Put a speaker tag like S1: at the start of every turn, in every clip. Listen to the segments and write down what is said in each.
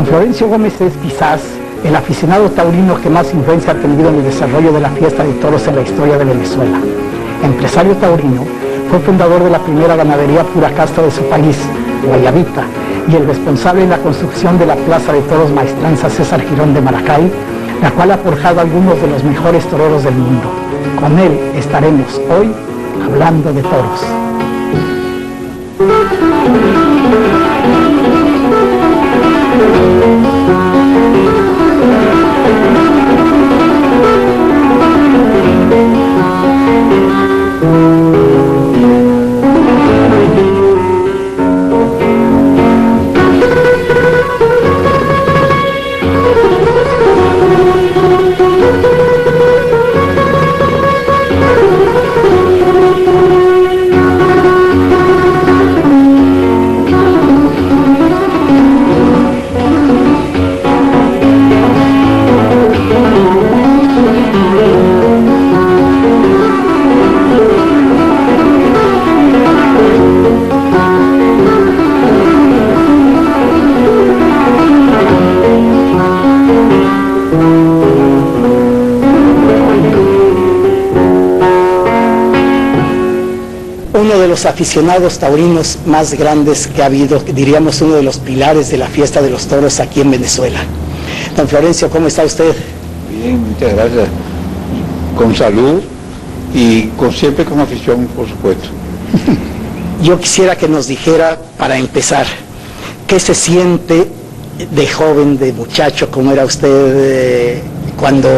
S1: Don Florencio Gómez es quizás el aficionado taurino que más influencia ha tenido en el desarrollo de la fiesta de toros en la historia de Venezuela. Empresario taurino, fue fundador de la primera ganadería pura casta de su país, Guayabita, y el responsable de la construcción de la Plaza de Toros Maestranza César Girón de Maracay, la cual ha forjado a algunos de los mejores toreros del mundo. Con él estaremos hoy hablando de toros. Uno de los aficionados taurinos más grandes que ha habido, diríamos uno de los pilares de la fiesta de los toros aquí en Venezuela. Don Florencio, ¿cómo está usted?
S2: Bien, muchas gracias. Con salud y siempre con afición, por supuesto.
S1: Yo quisiera que nos dijera, para empezar, ¿qué se siente de joven, de muchacho, como era usted cuando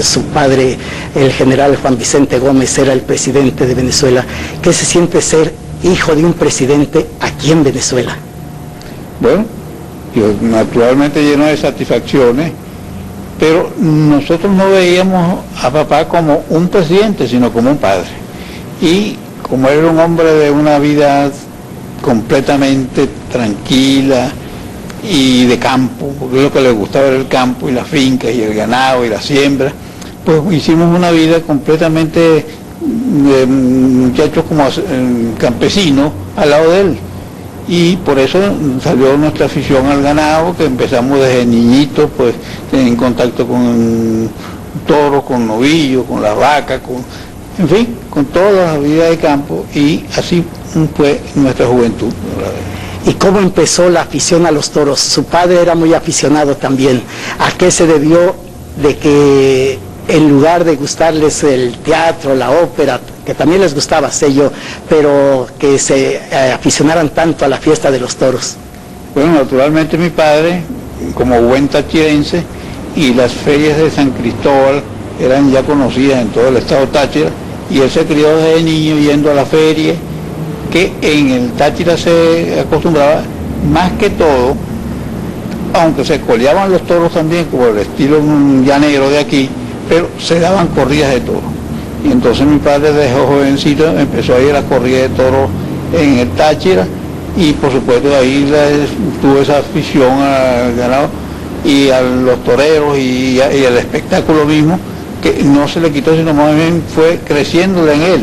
S1: su padre, el general Juan Vicente Gómez, era el presidente de Venezuela? ¿Qué se siente ser hijo de un presidente aquí en Venezuela?
S2: Bueno, yo naturalmente lleno de satisfacciones, pero nosotros no veíamos a papá como un presidente, sino como un padre. Y como era un hombre de una vida completamente tranquila y de campo, porque es lo que le gustaba era el campo y las fincas y el ganado y la siembra, pues hicimos una vida completamente de muchachos como campesinos al lado de él. Y por eso salió nuestra afición al ganado, que empezamos desde niñitos, pues en contacto con toros, con novillos, con las vacas, en fin, con toda la vida de campo, y así fue nuestra juventud.
S1: ¿Y cómo empezó la afición a los toros? Su padre era muy aficionado también. ¿A qué se debió de que en lugar de gustarles el teatro, la ópera, que también les gustaba, sé yo, pero que se aficionaran tanto a la fiesta de los toros?
S2: Bueno, naturalmente mi padre, como buen tachirense, y las ferias de San Cristóbal eran ya conocidas en todo el estado Táchira, y él se crió desde niño yendo a la feria, que en el Táchira se acostumbraba más que todo, aunque se coleaban los toros también, como el estilo llanero de aquí, pero se daban corridas de toros. Y entonces mi padre desde jovencito empezó a ir a las corridas de toros en el Táchira, y por supuesto ahí tuvo esa afición al ganado y a los toreros y al espectáculo mismo, que no se le quitó, sino más bien fue creciéndole en él.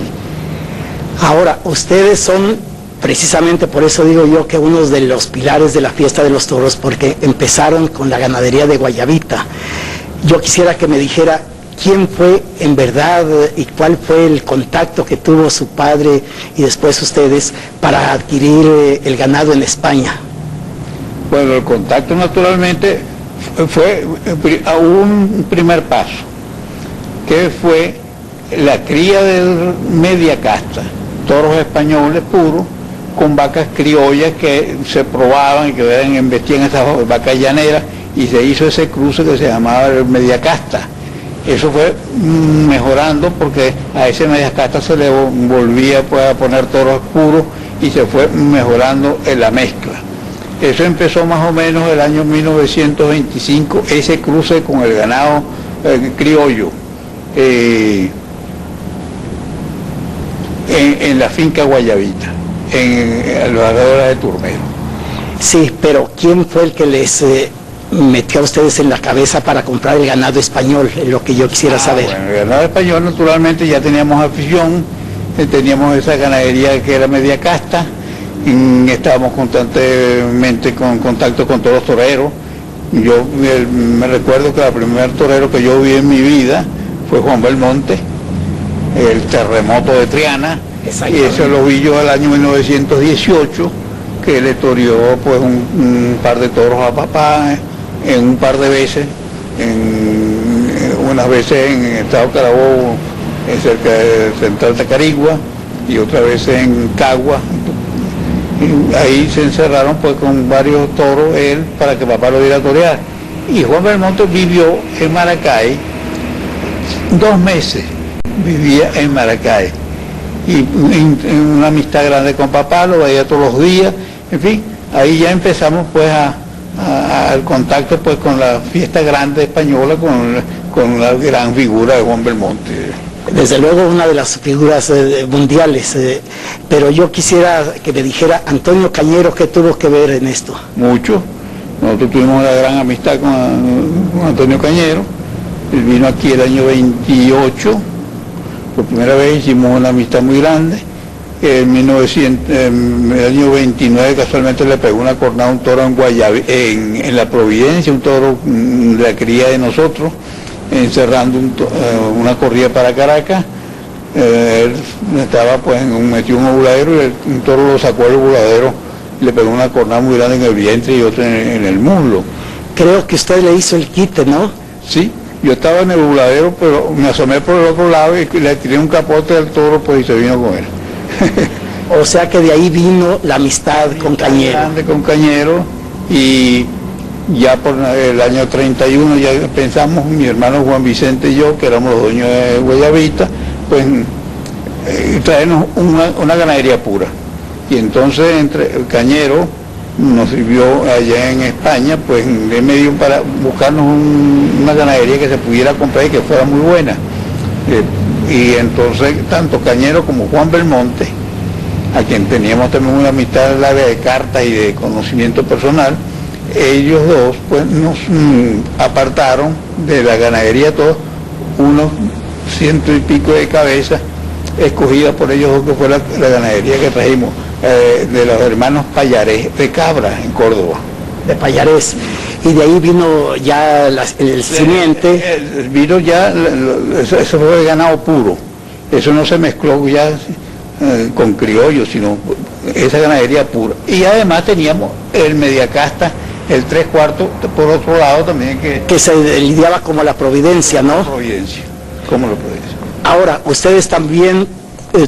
S1: Ahora, ustedes son, precisamente por eso digo yo, que uno de los pilares de la fiesta de los toros, porque empezaron con la ganadería de Guayabita. Yo quisiera que me dijera quién fue en verdad y cuál fue el contacto que tuvo su padre y después ustedes para adquirir el ganado en España.
S2: Bueno, el contacto naturalmente fue un primer paso, que fue la cría de media casta, toros españoles puros, con vacas criollas que se probaban y que embestían esas vacas llaneras, y se hizo ese cruce que se llamaba el media casta. Eso fue mejorando, porque a ese media casta se le volvía pues, a poner toros puros, y se fue mejorando en la mezcla. Eso empezó más o menos el año 1925, ese cruce con el ganado criollo, en la finca Guayabita, en los alrededores de Turmero.
S1: Sí, pero ¿quién fue el que les metió a ustedes en la cabeza para comprar el ganado español? Es lo que yo quisiera saber.
S2: Bueno, el ganado español naturalmente ya teníamos afición, teníamos esa ganadería que era media casta, estábamos constantemente con contacto con todos los toreros, Yo me recuerdo que el primer torero que yo vi en mi vida fue Juan Belmonte, el terremoto de Triana, y eso lo vi yo el año 1918, que le toreó pues un par de toros a papá en un par de veces, unas veces en el estado Carabobo, cerca de Central de Carigua, y otras veces en Cagua. Y ahí se encerraron pues con varios toros él para que papá lo viera a torear. Y Juan Belmonte vivió en Maracay 2 meses, vivía en Maracay. Y en una amistad grande con papá, lo veía todos los días, en fin, ahí ya empezamos pues al contacto pues con la fiesta grande española, con la gran figura de Juan Belmonte.
S1: Desde luego una de las figuras mundiales, pero yo quisiera que me dijera Antonio Cañero, ¿qué tuvo que ver en esto?
S2: Mucho. Nosotros tuvimos una gran amistad con Antonio Cañero. Él vino aquí el año 28, por primera vez hicimos una amistad muy grande. En el año 29 casualmente le pegó una cornada a un toro en la Providencia, un toro de la cría de nosotros, encerrando una corrida para Caracas. Él estaba pues metido en un voladero y un toro lo sacó del voladero, le pegó una cornada muy grande en el vientre y otra en el muslo.
S1: Creo que usted le hizo el quite, ¿no?
S2: Sí, yo estaba en el voladero, pero me asomé por el otro lado y le tiré un capote al toro pues y se vino con él.
S1: O sea que de ahí vino la amistad con Cañero.
S2: Grande con Cañero, y ya por el año 31 ya pensamos, mi hermano Juan Vicente y yo, que éramos los dueños de Guayabita, pues traernos una ganadería pura. Y entonces entre Cañero nos sirvió allá en España, pues de medio para buscarnos una ganadería que se pudiera comprar y que fuera muy buena. Y entonces tanto Cañero como Juan Belmonte, a quien teníamos también una amistad larga de cartas y de conocimiento personal, ellos dos pues nos apartaron de la ganadería todos unos 100 y pico de cabezas escogidas por ellos dos, que fue la ganadería que trajimos de los hermanos Payarés de Cabra en Córdoba.
S1: De Payarés. Y de ahí vino ya el simiente.
S2: Vino ya, eso fue ganado puro. Eso no se mezcló ya con criollos, sino esa ganadería pura. Y además teníamos el mediacasta, el 3/4, por otro lado también
S1: que se lidiaba como la Providencia, ¿no?
S2: Providencia, como la Providencia.
S1: Ahora, ustedes también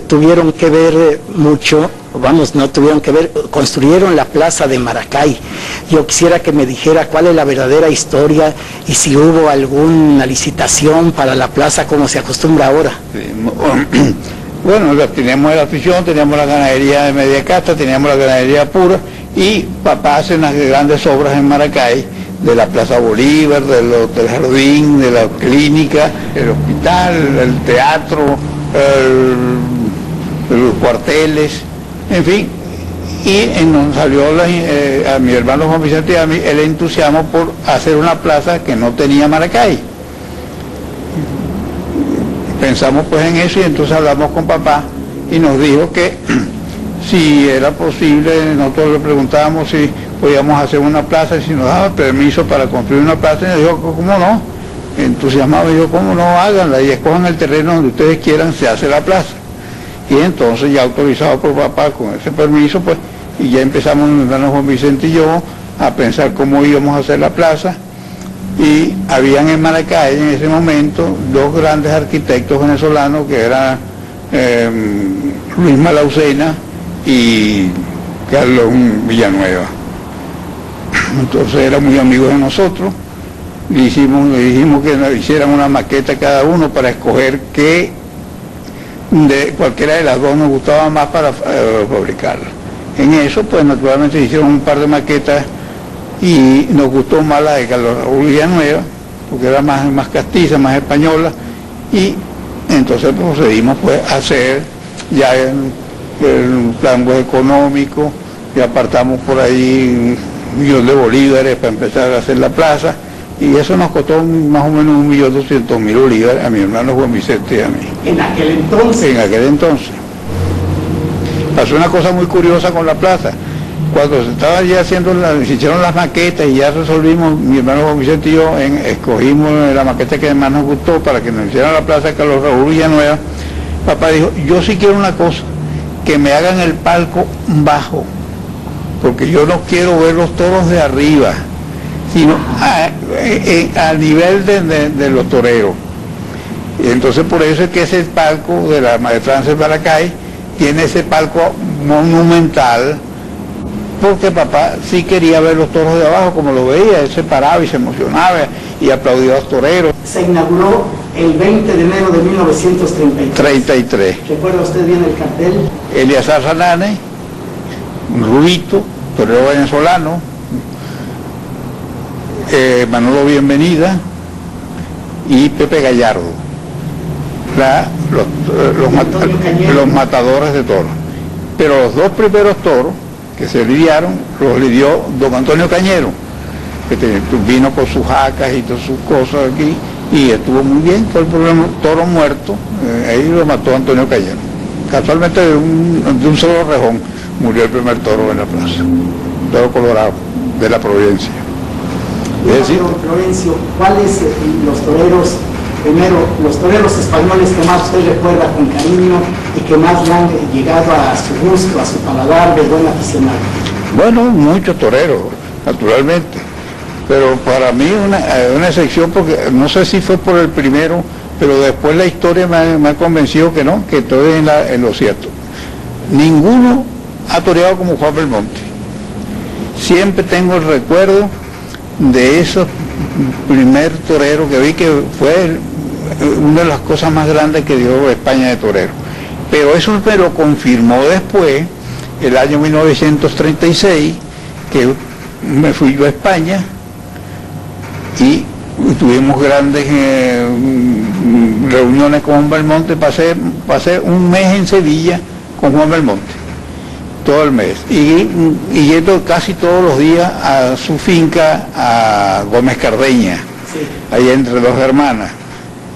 S1: tuvieron que ver mucho, no tuvieron que ver, construyeron la plaza de Maracay. Yo quisiera que me dijera cuál es la verdadera historia y si hubo alguna licitación para la plaza como se acostumbra ahora.
S2: Sí, bueno, teníamos la afición, teníamos la ganadería de media casta, teníamos la ganadería pura, y papá hace unas grandes obras en Maracay, de la Plaza Bolívar, del jardín, de la clínica, el hospital, el teatro, los cuarteles, en fin. Y nos salió a mi hermano Juan Vicente y a mí el entusiasmo por hacer una plaza que no tenía Maracay. Pensamos pues en eso, y entonces hablamos con papá y nos dijo que si era posible, nosotros le preguntábamos si podíamos hacer una plaza y si nos daba permiso para construir una plaza, y nos dijo, ¿cómo no? Entusiasmado, dijo, ¿cómo no? Háganla y escojan el terreno donde ustedes quieran, se hace la plaza. Y entonces ya autorizado por papá con ese permiso, pues, y ya empezamos mi hermano Juan Vicente y yo a pensar cómo íbamos a hacer la plaza. Y habían en Maracay en ese momento 2 grandes arquitectos venezolanos, que eran Luis Malaucena y Carlos Villanueva. Entonces eran muy amigos de nosotros. Le dijimos que hicieran una maqueta cada uno para escoger qué de cualquiera de las dos nos gustaba más para fabricarla. En eso, pues naturalmente hicieron un par de maquetas y nos gustó más la de Carlos Raúl Villanueva, porque era más castiza, más española, y entonces procedimos pues a hacer ya el plan económico, y apartamos por ahí 1 millón de bolívares para empezar a hacer la plaza, y eso nos costó más o menos 1.200.000 bolívares a mi hermano Juan Vicente y a mí.
S1: ¿En aquel entonces?
S2: En aquel entonces. Pasó una cosa muy curiosa con la plaza. cuando se estaba ya haciendo, se hicieron las maquetas y ya resolvimos, mi hermano Juan Vicente y yo, escogimos la maqueta que más nos gustó para que nos hicieran la plaza Carlos Raúl Villanueva. Papá dijo, yo sí quiero una cosa, que me hagan el palco bajo, porque yo no quiero ver los toros de arriba, sino a nivel de los toreros. Y entonces por eso es que ese palco de la Maestranza de Maracay tiene ese palco monumental, porque papá sí quería ver los toros de abajo, como lo veía, él se paraba y se emocionaba y aplaudía a los toreros.
S1: Se inauguró el 20 de enero de 1933.
S2: 33.
S1: ¿Recuerda usted bien el cartel?
S2: Eliazar Sanane, Rubito, torero venezolano, Manolo Bienvenida y Pepe Gallardo, los matadores de toros. Pero los dos primeros toros que se lidiaron, los lidió don Antonio Cañero, que vino con sus jacas y todas sus cosas aquí, y estuvo muy bien. Fue el problema, toro muerto, ahí lo mató Antonio Cañero. Casualmente de un solo rejón murió el primer toro en la plaza, toro colorado, de la Providencia.
S1: Es decir, Florencio, ¿cuáles los toreros, primero, los toreros españoles que más usted recuerda con cariño y que más le han llegado a su gusto, a su paladar de buen aficionado?
S2: Bueno, muchos toreros, naturalmente, pero para mí una excepción, porque no sé si fue por el primero, pero después la historia me ha convencido que no, que estoy en lo cierto. Ninguno ha toreado como Juan Belmonte. Siempre tengo el recuerdo de esos primer torero que vi, que fue una de las cosas más grandes que dio España de torero. Pero eso me lo confirmó después, el año 1936, que me fui yo a España y tuvimos grandes reuniones con Juan Belmonte. Pasé un mes en Sevilla con Juan Belmonte, todo el mes, y yendo casi todos los días a su finca, a Gómez Cardeña, sí, ahí entre Dos Hermanas,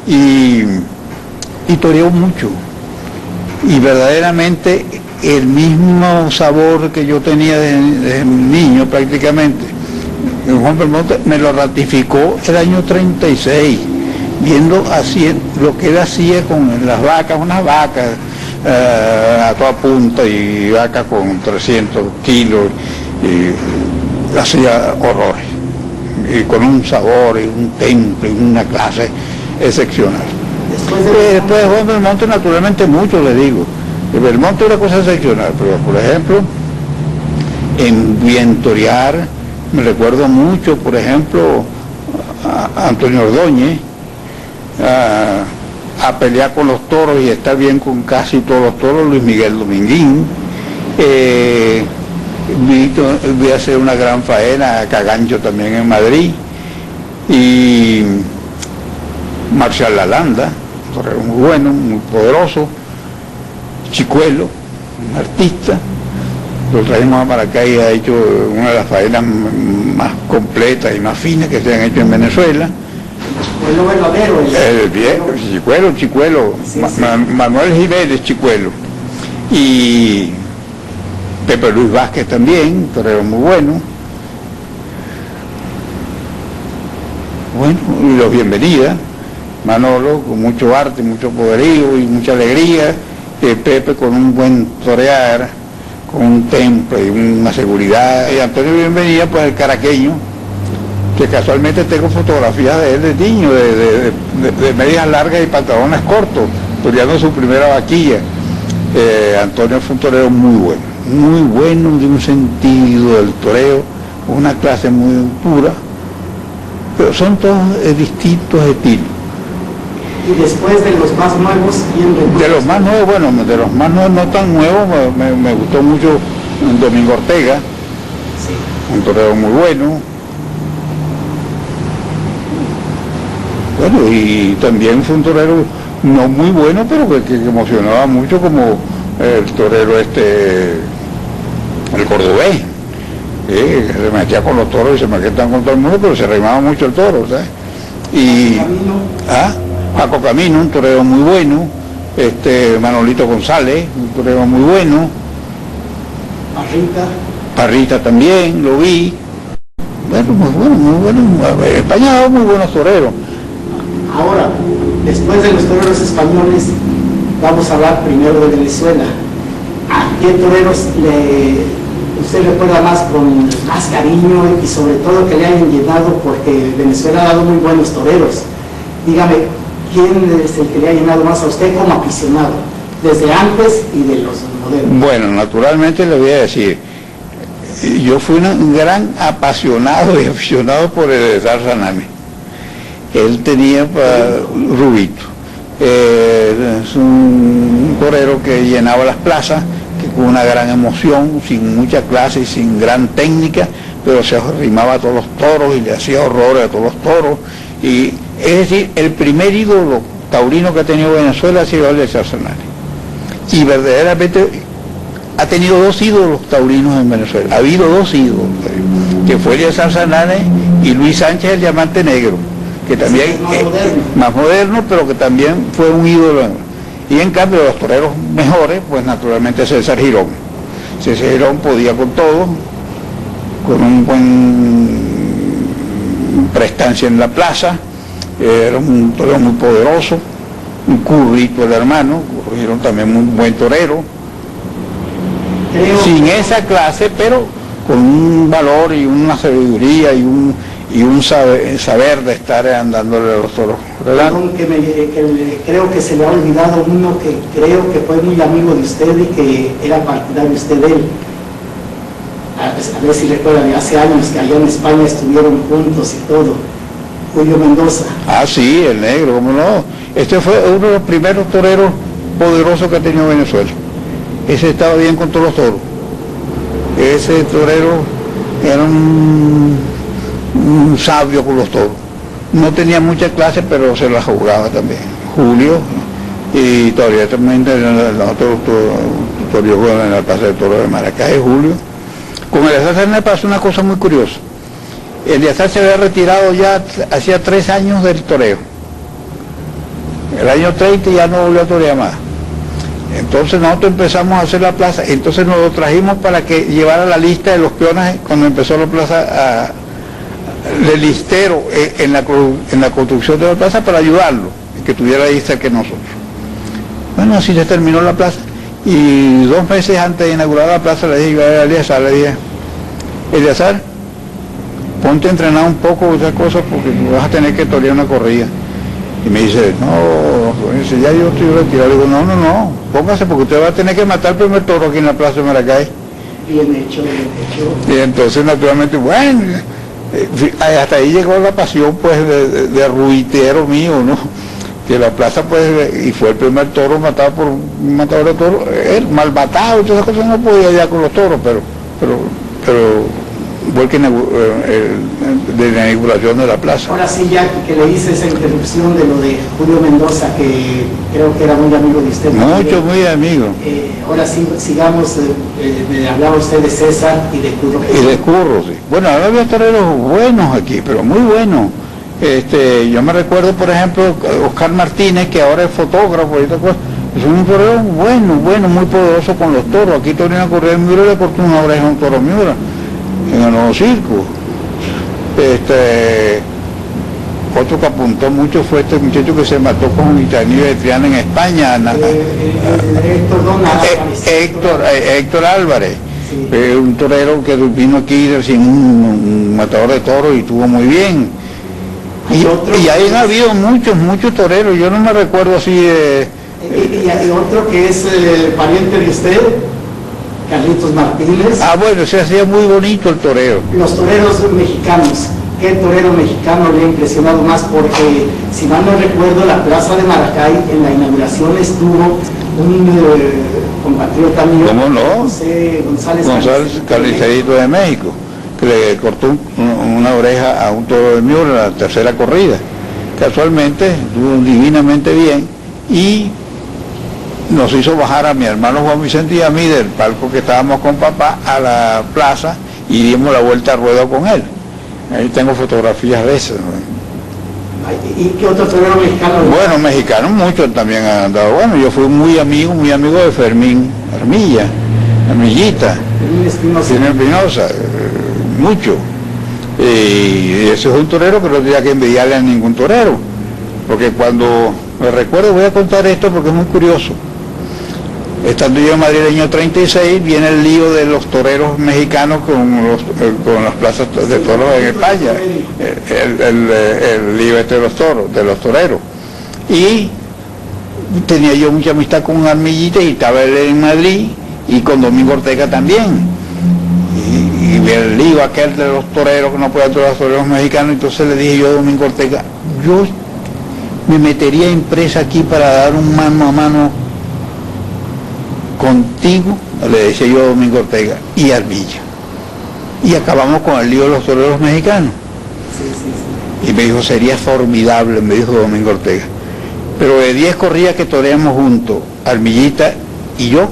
S2: y toreó mucho, y verdaderamente el mismo sabor que yo tenía desde niño prácticamente, Juan Belmonte me lo ratificó el año 36, viendo así lo que él hacía con las vacas, unas vacas a toda punta y vacas con 300 kilos, y hacía horrores, y con un sabor y un temple y una clase excepcional. Después de Juan Belmonte, naturalmente mucho, le digo. El Belmonte es una cosa excepcional, pero por ejemplo, en vientorear, me recuerdo mucho, por ejemplo, a Antonio Ordóñez, a pelear con los toros y estar bien con casi todos los toros, Luis Miguel Dominguín. Vi a hacer una gran faena a Cagancho también en Madrid, y Marcial Lalanda, un torero muy bueno, muy poderoso. Chicuelo, un artista, lo traemos a Maracay, ha hecho una de las faenas más completas y más finas que se han hecho en Venezuela.
S1: Chicuelo verdadero.
S2: El viejo, Chicuelo, sí, sí. Manuel Jiménez Chicuelo. Y Pepe Luis Vázquez también, torero muy bueno. Bueno, y los Bienvenida, Manolo, con mucho arte, mucho poderío y mucha alegría. Pepe con un buen torear, con un temple y una seguridad. Y Antonio Bienvenida, pues el caraqueño, que casualmente tengo fotografías de él de niño, de medias largas y pantalones cortos, toreando su primera vaquilla. Antonio fue un torero muy bueno de un sentido del toreo, una clase muy pura, pero son todos distintos estilos.
S1: Y después de los más nuevos,
S2: de los más nuevos, bueno, de los más nuevos, no tan nuevos, me gustó mucho Domingo Ortega, sí, un torero muy bueno. Bueno, y también fue un torero no muy bueno, pero que emocionaba mucho, como el torero el cordobés, que se metía con los toros y se metía con todo el mundo, pero se arrimaba mucho el toro, ¿sabes? Y Paco Camino, un torero muy bueno, Manolito González, un torero muy bueno. Parrita también, lo vi. Bueno, muy bueno. España ha dado muy buenos toreros.
S1: Ahora, después de los toreros españoles, vamos a hablar primero de Venezuela. ¿A qué toreros usted recuerda más con más cariño y sobre todo que le hayan llenado? Porque Venezuela ha dado muy buenos toreros. Dígame, ¿quién es el que le ha llenado más a usted como aficionado? Desde antes y de los modernos.
S2: Bueno, naturalmente le voy a decir, yo fui un gran apasionado y aficionado por el Zarzanami. Él tenía Rubito. Es un torero que llenaba las plazas, que con una gran emoción, sin mucha clase y sin gran técnica, pero se arrimaba a todos los toros y le hacía horrores a todos los toros. Y es decir, el primer ídolo taurino que ha tenido Venezuela ha sido el de Zarzanami. Y verdaderamente ha tenido dos ídolos taurinos en Venezuela. Ha habido dos ídolos, que fue el de Zarzanami y Luis Sánchez, el Diamante Negro, que también es más moderno, pero que también fue un ídolo. Y en cambio los toreros mejores, pues naturalmente César Girón. César Girón podía con todo, con un buen prestancia en la plaza, era un torero muy poderoso, un Currito el hermano, Girón también muy buen torero, sin esa clase, pero con un valor y una sabiduría y un saber de estar andándole a los toros.
S1: Perdón, creo que se le ha olvidado uno que creo que fue muy amigo de usted y que era partidario usted de él. A ver si recuerdan, hace años que allá en España estuvieron juntos y todo. Julio Mendoza.
S2: Ah, sí, el negro, cómo no. Este fue uno de los primeros toreros poderosos que ha tenido Venezuela. Ese estaba bien con todos los toros. Ese torero era un sabio con los toros. No tenía mucha clase, pero se la jugaba también. Julio, y todavía también el otro toreó en la Plaza de Toros de Maracay, Julio. Con Eleazar me pasó una cosa muy curiosa. Eleazar se había retirado ya hacía 3 años del toreo. El año 30 ya no volvió a torear más. Entonces nosotros empezamos a hacer la plaza, entonces nos lo trajimos para que llevara la lista de los peones cuando empezó la plaza de listero en la construcción de la plaza para ayudarlo, que tuviera ahí cerca que nosotros. Bueno, así se terminó la plaza. Y 2 meses antes de inaugurar la plaza le dije a Eleazar, Eleazar, ponte a entrenar un poco esas cosas porque vas a tener que torear una corrida. Y me dice, no, dice, ya yo estoy retirado. Le digo, no, póngase porque usted va a tener que matar el primer toro aquí en la Plaza de Maracay.
S1: Bien hecho, bien hecho.
S2: Y entonces naturalmente, bueno, hasta ahí llegó la pasión pues de ruitero mío, ¿no? Que la plaza pues, y fue el primer toro matado por un matador de toros, mal matado y todas esas cosas, no podía ya con los toros, pero fue el que de la inauguración de la plaza.
S1: Ahora sí, ya que le hice esa interrupción de lo de Julio Mendoza, que creo que era muy amigo de usted.
S2: Mucho, muy amigo.
S1: Ahora sí, sigamos, hablaba usted de César y de Curro.
S2: Y de Curro, sí. Bueno, ahora había toreros buenos aquí, pero muy buenos. Yo me recuerdo, por ejemplo, Oscar Martínez, que ahora es fotógrafo, es un torero bueno, muy poderoso con los toros. Aquí Torino a correr en Miura le cortó una oreja a un toro Miura, en el Nuevo Circo. Otro que apuntó mucho fue este muchacho que se mató con Gitanillo de Triana en España, Héctor Álvarez. Sí. Un torero que vino aquí sin un matador de toros y estuvo muy bien. Y ahí han habido muchos toreros, yo no me recuerdo así
S1: y hay otro que es pariente de usted, Carlitos Martínez.
S2: Ah, bueno, se hacía muy bonito el torero.
S1: Los toreros mexicanos, ¿qué torero mexicano le ha impresionado más? Porque, si mal no recuerdo, la Plaza de Maracay, en la inauguración estuvo un compatriota mío,
S2: ¿cómo no?
S1: José González
S2: Calicerito de México, que le cortó una oreja a un toro de Miura en la tercera corrida. Casualmente, estuvo divinamente bien y nos hizo bajar a mi hermano Juan Vicente y a mí del palco que estábamos con papá a la plaza y dimos la vuelta a rueda con él. Ahí tengo fotografías de eso.
S1: ¿Y qué otro torero mexicano?
S2: Bueno, mexicanos muchos también han andado. Bueno, yo fui muy amigo de Fermín Armilla. Armillita, Firmino Espinosa, mucho. Y ese es un torero que no tenía que envidiarle a ningún torero, porque cuando me recuerdo, voy a contar esto porque es muy curioso. Estando yo en Madrid el año 36, viene el lío de los toreros mexicanos con las plazas de toros en España, el lío este de los toreros. Y tenía yo mucha amistad con Armillita y estaba él en Madrid y con Domingo Ortega también. Y el lío aquel de los toreros que no podían torear los toreros mexicanos, entonces le dije yo a Domingo Ortega, yo me metería en presa aquí para dar un mano a mano contigo, le decía yo a Domingo Ortega, y Armilla. Y acabamos con el lío de los toreros mexicanos. Y me dijo, sería formidable, me dijo Domingo Ortega. Pero de 10 corridas que toreamos juntos, Armillita y yo,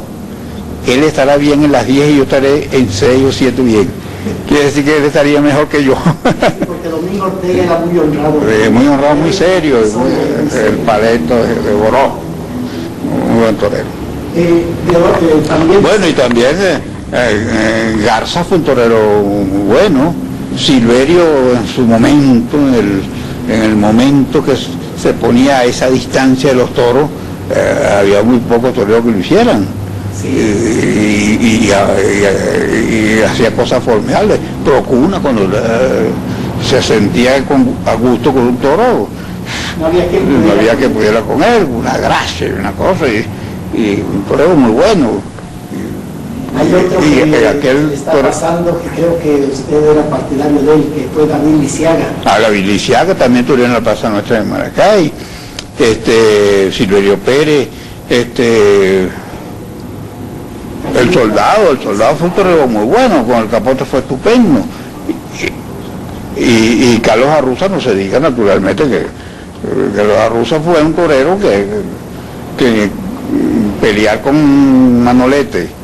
S2: él estará bien en las 10 y yo estaré en 6 o 7 bien. Quiere decir que él estaría mejor que yo.
S1: Porque Domingo Ortega era muy honrado.
S2: Muy honrado, muy serio, el paleto de Boró, un buen torero.
S1: También...
S2: Bueno, y también Garza fue un torero muy bueno. Silverio en su momento, en el momento que se ponía a esa distancia de los toros, había muy pocos toreros que lo hicieran. Sí. Y hacía cosas formidables. Procuna cuando se sentía a gusto con un toro, no había que pudiera con él, una gracia, una cosa, y un torero muy bueno.
S1: Hay otro que aquel está pasando, que creo que usted era partidario de él, que fue David Lisiaga.
S2: David Lisiaga también tuvieron en la plaza nuestra de Maracay, Silverio Pérez, el soldado fue un torero muy bueno, con el Capote fue estupendo. Y Carlos Arruza, no se diga naturalmente que Carlos Arruza fue un torero que pelear con Manolete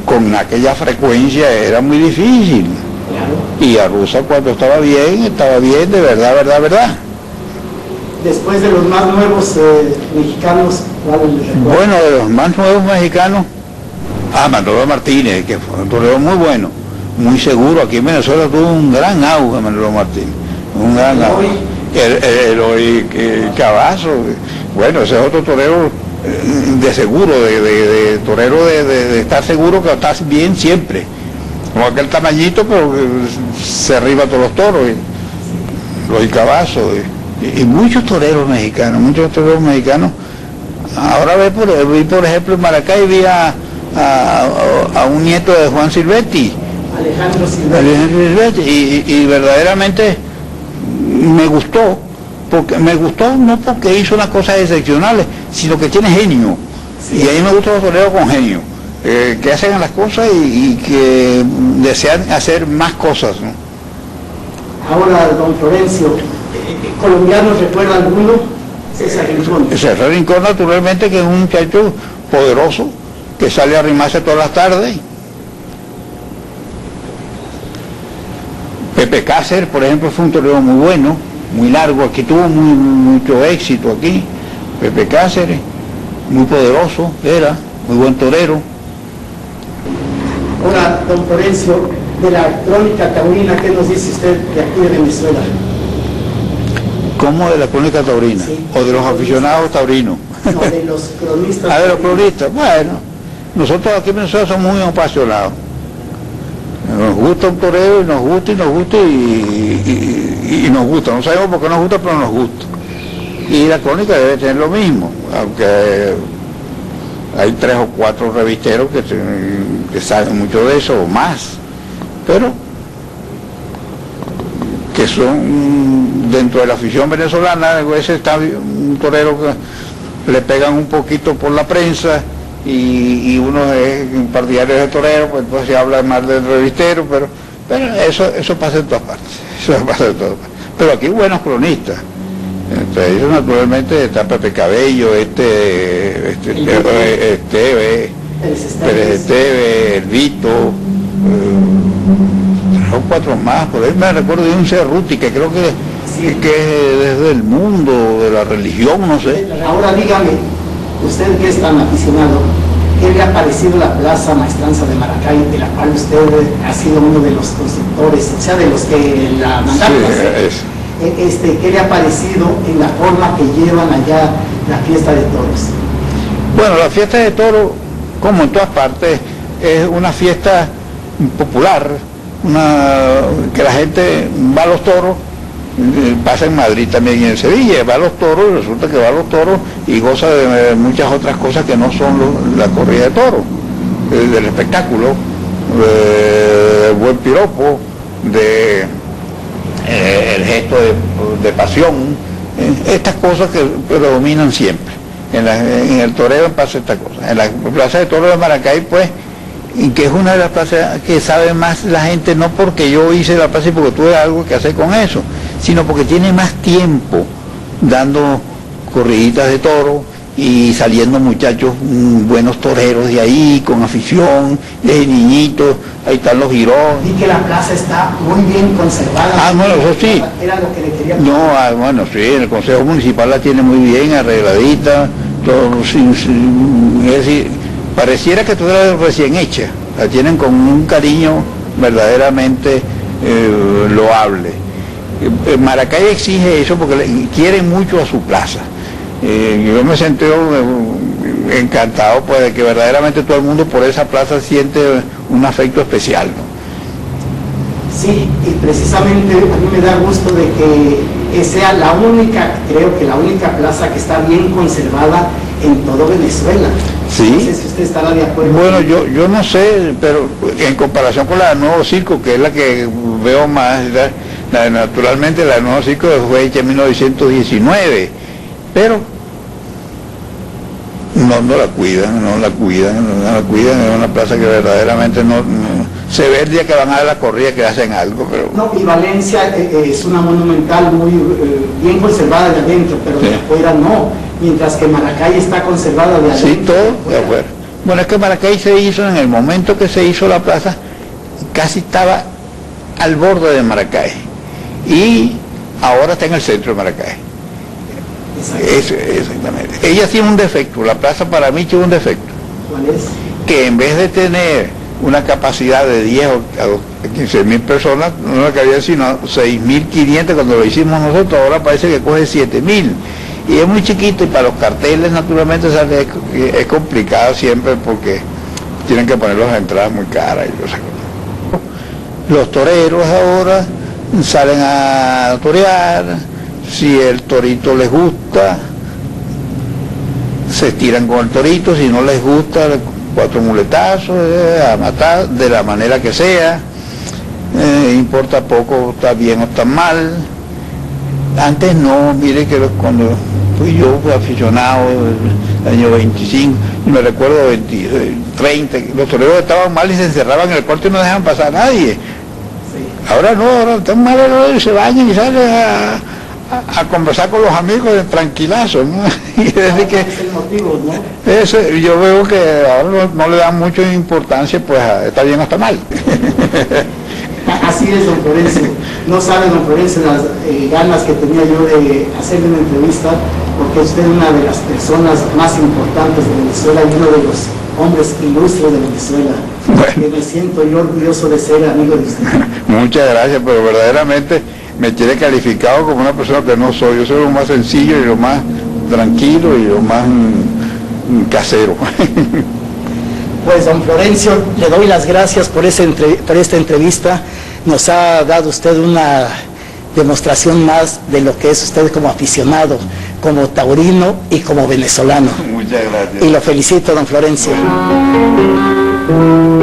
S2: con aquella frecuencia era muy difícil. Claro. Y Arruza cuando estaba bien de verdad.
S1: Después de los más nuevos mexicanos, ¿cuál les recuerda?
S2: Bueno, de los más nuevos mexicanos, Manolo Martínez, que fue un torero muy bueno, muy seguro. Aquí en Venezuela tuvo un gran auge Manolo Martínez, un gran auge. El Cavazo, bueno, ese es otro torero de seguro, de torero de estar seguro que estás bien siempre, como aquel tamañito, pero se arriba todos los toros, los Cavazo, y muchos toreros mexicanos. Ahora vi por ejemplo en Maracay, vi a un nieto de Juan Silvetti,
S1: Alejandro Silvetti,
S2: y verdaderamente me gustó no porque hizo unas cosas excepcionales, sino que tiene genio. Sí. Y a mí me gustan los toreros con genio, que hacen las cosas y que desean hacer más cosas, ¿no?
S1: Ahora, don Florencio, ¿colombianos recuerda alguno? César Rincón.
S2: César Rincón, naturalmente, que es un muchacho poderoso, que sale a arrimarse todas las tardes. Pepe Cáceres, por ejemplo, fue un torero muy bueno, muy largo, aquí tuvo mucho éxito aquí. Pepe Cáceres, muy poderoso, era muy buen torero.
S1: Ahora, don Florencio, de la crónica taurina, ¿qué nos dice usted de aquí de Venezuela?
S2: ¿Cómo de la crónica taurina? Sí. ¿O de los aficionados taurinos?
S1: No, de los cronistas.
S2: De los cronistas. Bueno, nosotros aquí en Venezuela somos muy apasionados. Nos gusta un torero y nos gusta y nos gusta. No sabemos por qué nos gusta, pero nos gusta. Y la crónica debe tener lo mismo, aunque hay 3 o 4 revisteros que saben mucho de eso o más, pero que son dentro de la afición venezolana. A veces está un torero que le pegan un poquito por la prensa y uno es partidario de torero, pues entonces se habla más del revistero, pero eso pasa en todas partes, pero aquí buenos cronistas. Entre ellos naturalmente está Pepe Cabello, Pérez Esteve, El Vito, 3 o 4 más. Por ahí me recuerdo de un Cerruti que creo que es desde el mundo de la religión, no sé.
S1: Ahora dígame, usted que es tan aficionado, ¿qué le ha parecido la Plaza Maestranza de Maracay, de la cual usted ha sido uno de los constructores, o sea, de los que la mandaron a hacer? ¿Qué le ha parecido en la forma que llevan allá la fiesta de toros?
S2: Bueno, la fiesta de toros, como en todas partes, es una fiesta popular, que la gente va a los toros, pasa en Madrid también y en Sevilla, va a los toros y resulta que va a los toros y goza de muchas otras cosas que no son la corrida de toros, del espectáculo, del buen piropo, el gesto de pasión, estas cosas que predominan siempre. En el toreo pasa esta cosa. En la Plaza de Toros de Maracay, pues, que es una de las plazas que sabe más la gente, no porque yo hice la plaza y porque tuve algo que hacer con eso, sino porque tiene más tiempo dando corriditas de toro y saliendo muchachos buenos toreros de ahí, con afición, desde niñitos, ahí están los girones.
S1: Y que la plaza está muy bien conservada.
S2: Ah, bueno, eso sí.
S1: Era lo que le quería
S2: preguntar. No, bueno, sí, el Consejo Municipal la tiene muy bien arregladita, todo, es decir, pareciera que estuviera recién hecha, la tienen con un cariño verdaderamente loable. Maracay exige eso porque quieren mucho a su plaza. Yo me sentí encantado pues de que verdaderamente todo el mundo por esa plaza siente un afecto especial, ¿no?
S1: Sí, y precisamente a mí me da gusto de que sea la única, creo que la única plaza que está bien conservada en todo Venezuela.
S2: Sí.
S1: No sé si usted estará de acuerdo.
S2: Bueno, yo no sé, pero en comparación con la de Nuevo Circo, que es la que veo más, naturalmente la de Nuevo Circo fue hecha en 1919, pero no la cuidan, es una plaza que verdaderamente no se ve el día que van a dar la corrida que hacen algo, pero...
S1: No, y Valencia es una monumental muy bien conservada de adentro, pero de afuera no, mientras que Maracay está conservada de adentro.
S2: Sí, todo de afuera. Bueno, es que Maracay se hizo, en el momento que se hizo la plaza, casi estaba al borde de Maracay, y ahora está en el centro de Maracay. Exactamente. Ella tiene un defecto, la plaza para mí tiene un defecto.
S1: ¿Cuál es?
S2: Que en vez de tener una capacidad de 10 o 15.000 personas, no la cabía sino 6.500 cuando lo hicimos nosotros, ahora parece que coge 7.000. Y es muy chiquito y para los carteles naturalmente es complicado siempre porque tienen que poner las entradas muy caras. Los toreros ahora salen a torear, si el torito les gusta, se tiran con el torito, si no les gusta, 4 muletazos, a matar, de la manera que sea, importa poco, está bien o está mal. Antes no, mire que cuando fui yo aficionado, el año 25, y me recuerdo 30, los toreros estaban mal y se encerraban en el cuarto y no dejaban pasar a nadie. Ahora no, ahora están mal y se bañan y salen a conversar con los amigos de tranquilazo, ¿no? Y desde que
S1: es el motivo, ¿no?
S2: eso, yo veo que ahora no le dan mucha importancia, pues está bien o está mal.
S1: Así es, don Florencio. No sabe, don Florencio, las ganas que tenía yo de hacerle una entrevista, porque usted es una de las personas más importantes de Venezuela y uno de los hombres ilustres de Venezuela. Bueno. Que me siento yo orgulloso de ser amigo de usted.
S2: Muchas gracias, pero verdaderamente me tiene calificado como una persona que no soy. Yo soy lo más sencillo y lo más tranquilo y lo más casero.
S1: Pues don Florencio, le doy las gracias por esta entrevista. Nos ha dado usted una demostración más de lo que es usted como aficionado, como taurino y como venezolano.
S2: Muchas gracias.
S1: Y lo felicito, don Florencio.
S2: Bueno.